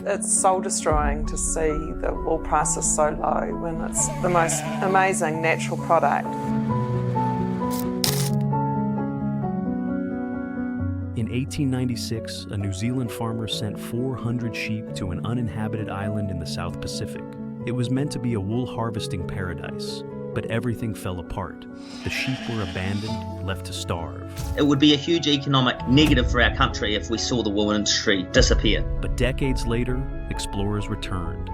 It's soul-destroying to see the wool prices so low when it's the most amazing natural product. In 1896, a New Zealand farmer sent 400 sheep to an uninhabited island in the South Pacific. It was meant to be a wool harvesting paradise, but everything fell apart. The sheep were abandoned, left to starve. It would be a huge economic negative for our country if we saw the wool industry disappear. But decades later, explorers returned,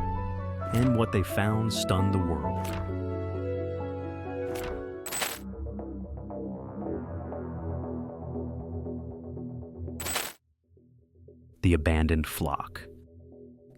and what they found stunned the world. The abandoned flock.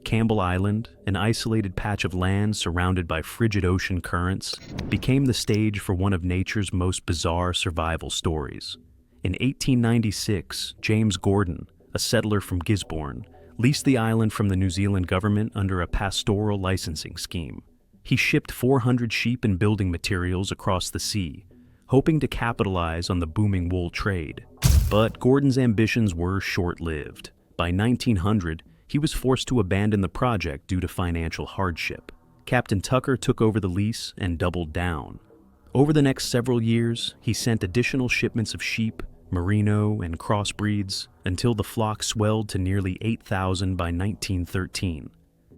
Campbell Island, an isolated patch of land surrounded by frigid ocean currents, became the stage for one of nature's most bizarre survival stories. In 1896, James Gordon, a settler from Gisborne, leased the island from the New Zealand government under a pastoral licensing scheme. He shipped 400 sheep and building materials across the sea, hoping to capitalize on the booming wool trade. But Gordon's ambitions were short-lived. By 1900, he was forced to abandon the project due to financial hardship. Captain Tucker took over the lease and doubled down. Over the next several years, he sent additional shipments of sheep, merino, and crossbreeds until the flock swelled to nearly 8,000 by 1913.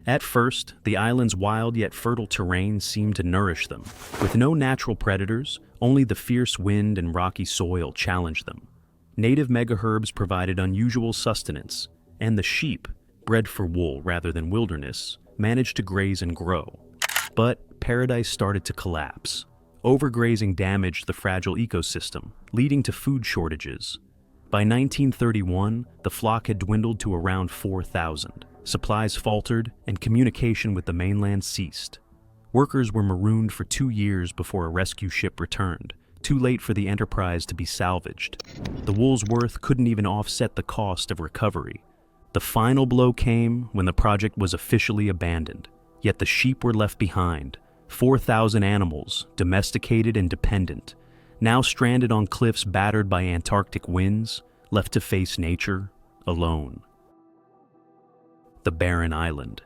At first, the island's wild yet fertile terrain seemed to nourish them. With no natural predators, only the fierce wind and rocky soil challenged them. Native megaherbs provided unusual sustenance, and the sheep, bred for wool rather than wilderness, managed to graze and grow. But paradise started to collapse. Overgrazing damaged the fragile ecosystem, leading to food shortages. By 1931, the flock had dwindled to around 4,000. Supplies faltered, and communication with the mainland ceased. Workers were marooned for 2 years before a rescue ship returned, too late for the enterprise to be salvaged. The wool's worth couldn't even offset the cost of recovery. The final blow came when the project was officially abandoned, yet the sheep were left behind, 4,000 animals, domesticated and dependent, now stranded on cliffs battered by Antarctic winds, left to face nature alone. The Barren Island.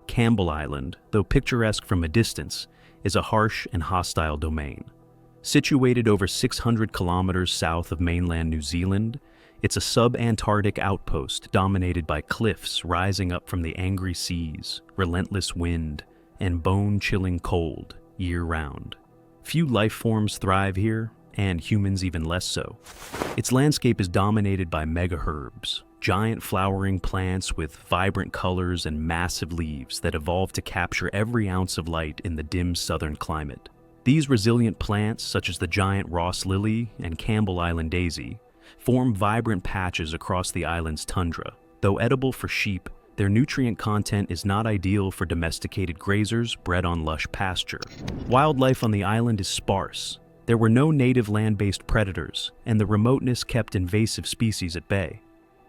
Campbell Island, though picturesque from a distance, is a harsh and hostile domain. Situated over 600 kilometers south of mainland New Zealand, it's a sub-Antarctic outpost dominated by cliffs rising up from the angry seas, relentless wind, and bone-chilling cold year-round. Few life forms thrive here, and humans even less so. Its landscape is dominated by megaherbs, giant flowering plants with vibrant colors and massive leaves that evolve to capture every ounce of light in the dim southern climate. These resilient plants, such as the giant Ross lily and Campbell Island daisy, form vibrant patches across the island's tundra. Though edible for sheep, their nutrient content is not ideal for domesticated grazers bred on lush pasture. Wildlife on the island is sparse. There were no native land-based predators, and the remoteness kept invasive species at bay.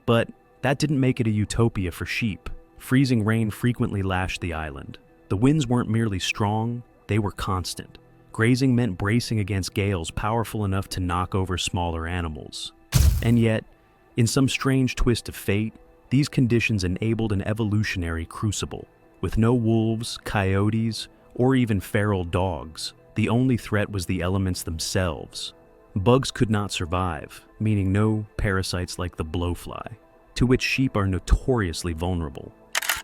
But that didn't make it a utopia for sheep. Freezing rain frequently lashed the island. The winds weren't merely strong, they were constant. Grazing meant bracing against gales powerful enough to knock over smaller animals. And yet, in some strange twist of fate, these conditions enabled an evolutionary crucible. With no wolves, coyotes, or even feral dogs, the only threat was the elements themselves. Bugs could not survive, meaning no parasites like the blowfly, to which sheep are notoriously vulnerable.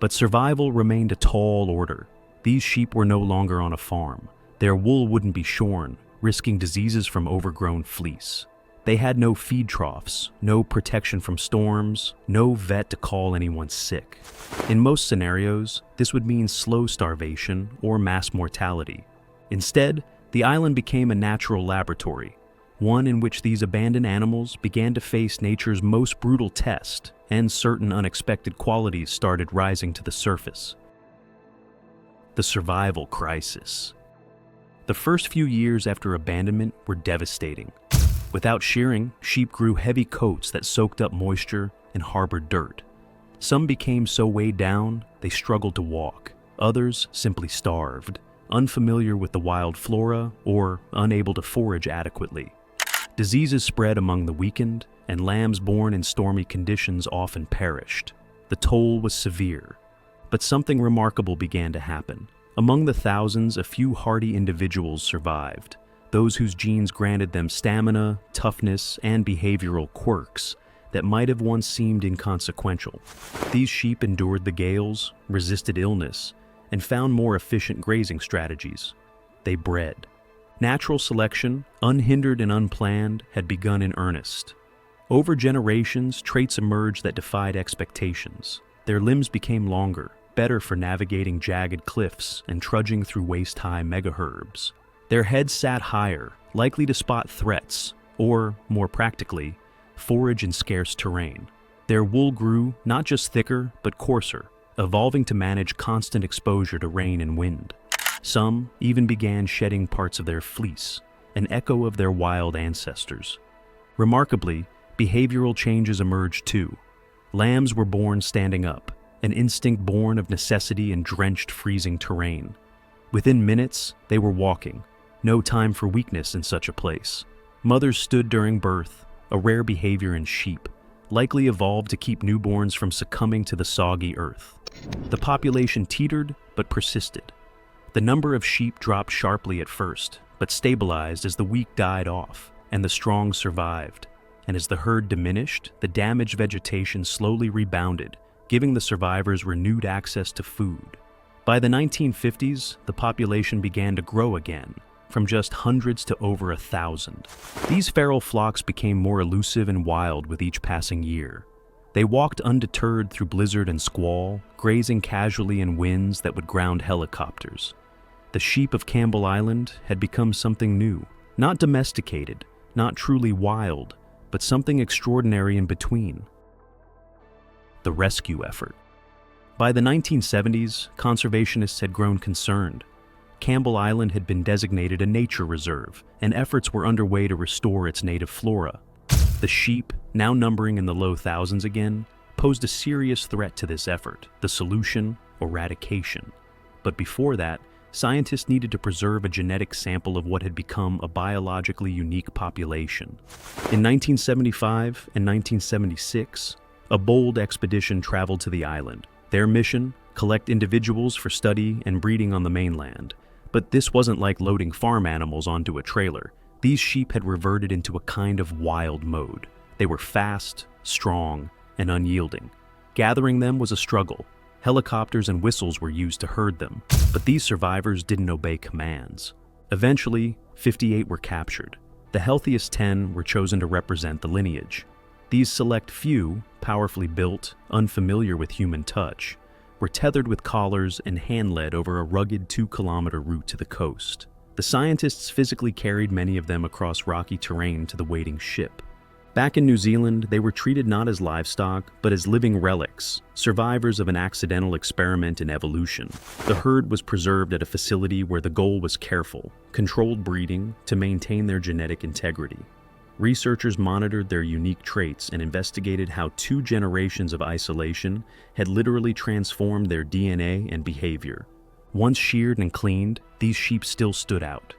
But survival remained a tall order. These sheep were no longer on a farm. Their wool wouldn't be shorn, risking diseases from overgrown fleece. They had no feed troughs, no protection from storms, no vet to call anyone sick. In most scenarios, this would mean slow starvation or mass mortality. Instead, the island became a natural laboratory, one in which these abandoned animals began to face nature's most brutal test, and certain unexpected qualities started rising to the surface. The survival crisis. The first few years after abandonment were devastating. Without shearing, sheep grew heavy coats that soaked up moisture and harbored dirt. Some became so weighed down, they struggled to walk. Others simply starved, unfamiliar with the wild flora or unable to forage adequately. Diseases spread among the weakened, and lambs born in stormy conditions often perished. The toll was severe, but something remarkable began to happen. Among the thousands, a few hardy individuals survived, those whose genes granted them stamina, toughness, and behavioral quirks that might have once seemed inconsequential. These sheep endured the gales, resisted illness, and found more efficient grazing strategies. They bred. Natural selection, unhindered and unplanned, had begun in earnest. Over generations, traits emerged that defied expectations. Their limbs became longer, better for navigating jagged cliffs and trudging through waist-high megaherbs. Their heads sat higher, likely to spot threats, or, more practically, forage in scarce terrain. Their wool grew not just thicker, but coarser, evolving to manage constant exposure to rain and wind. Some even began shedding parts of their fleece, an echo of their wild ancestors. Remarkably, behavioral changes emerged too. Lambs were born standing up, an instinct born of necessity in drenched, freezing terrain. Within minutes, they were walking. No time for weakness in such a place. Mothers stood during birth, a rare behavior in sheep, likely evolved to keep newborns from succumbing to the soggy earth. The population teetered, but persisted. The number of sheep dropped sharply at first, but stabilized as the weak died off, and the strong survived. And as the herd diminished, the damaged vegetation slowly rebounded, giving the survivors renewed access to food. By the 1950s, the population began to grow again, from just hundreds to over 1,000. These feral flocks became more elusive and wild with each passing year. They walked undeterred through blizzard and squall, grazing casually in winds that would ground helicopters. The sheep of Campbell Island had become something new, not domesticated, not truly wild, but something extraordinary in between. The rescue effort. By the 1970s, conservationists had grown concerned. Campbell Island had been designated a nature reserve, and efforts were underway to restore its native flora. The sheep, now numbering in the low thousands again, posed a serious threat to this effort. The solution: eradication. But before that, scientists needed to preserve a genetic sample of what had become a biologically unique population. In 1975 and 1976, a bold expedition traveled to the island. Their mission: collect individuals for study and breeding on the mainland. But this wasn't like loading farm animals onto a trailer. These sheep had reverted into a kind of wild mode. They were fast, strong, and unyielding. Gathering them was a struggle. Helicopters and whistles were used to herd them, but these survivors didn't obey commands. Eventually, 58 were captured. The healthiest 10 were chosen to represent the lineage. These select few, powerfully built, unfamiliar with human touch, were tethered with collars and hand-led over a rugged 2-kilometer route to the coast. The scientists physically carried many of them across rocky terrain to the waiting ship. Back in New Zealand, they were treated not as livestock, but as living relics, survivors of an accidental experiment in evolution. The herd was preserved at a facility where the goal was careful, controlled breeding to maintain their genetic integrity. Researchers monitored their unique traits and investigated how 2 generations of isolation had literally transformed their DNA and behavior. Once sheared and cleaned, these sheep still stood out.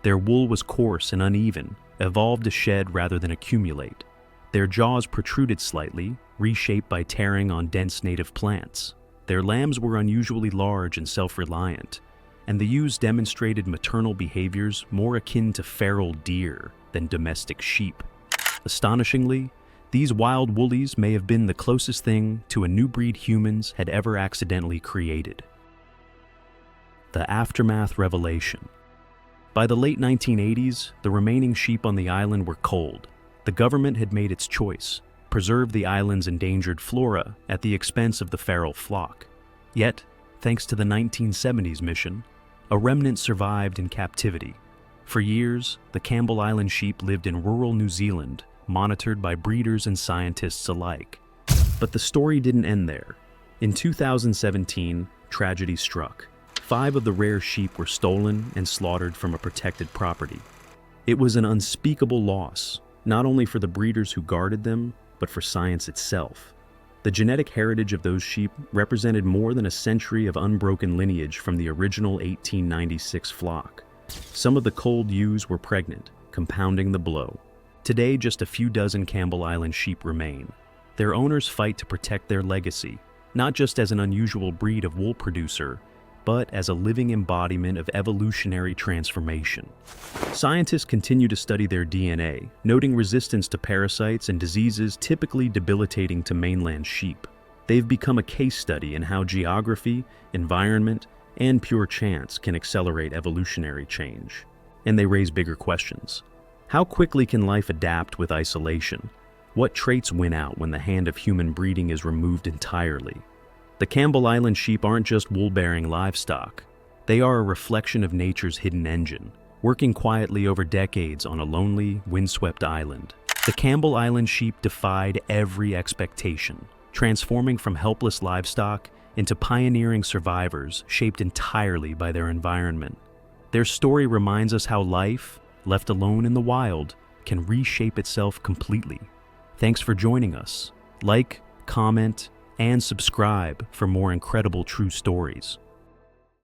Their wool was coarse and uneven, evolved to shed rather than accumulate. Their jaws protruded slightly, reshaped by tearing on dense native plants. Their lambs were unusually large and self-reliant, and the ewes demonstrated maternal behaviors more akin to feral deer than domestic sheep. Astonishingly, these wild woolies may have been the closest thing to a new breed humans had ever accidentally created. The aftermath revelation. By the late 1980s, the remaining sheep on the island were cold. The government had made its choice: preserve the island's endangered flora at the expense of the feral flock. Yet, thanks to the 1970s mission, a remnant survived in captivity. For years, the Campbell Island sheep lived in rural New Zealand, monitored by breeders and scientists alike. But the story didn't end there. In 2017, tragedy struck. 5 of the rare sheep were stolen and slaughtered from a protected property. It was an unspeakable loss, not only for the breeders who guarded them, but for science itself. The genetic heritage of those sheep represented more than a century of unbroken lineage from the original 1896 flock. Some of the culled ewes were pregnant, compounding the blow. Today, just a few dozen Campbell Island sheep remain. Their owners fight to protect their legacy, not just as an unusual breed of wool producer, but as a living embodiment of evolutionary transformation. Scientists continue to study their DNA, noting resistance to parasites and diseases typically debilitating to mainland sheep. They've become a case study in how geography, environment, and pure chance can accelerate evolutionary change. And they raise bigger questions. How quickly can life adapt with isolation? What traits win out when the hand of human breeding is removed entirely? The Campbell Island sheep aren't just wool-bearing livestock. They are a reflection of nature's hidden engine, working quietly over decades on a lonely, windswept island. The Campbell Island sheep defied every expectation, transforming from helpless livestock into pioneering survivors shaped entirely by their environment. Their story reminds us how life, left alone in the wild, can reshape itself completely. Thanks for joining us. Like, comment, and subscribe for more incredible true stories.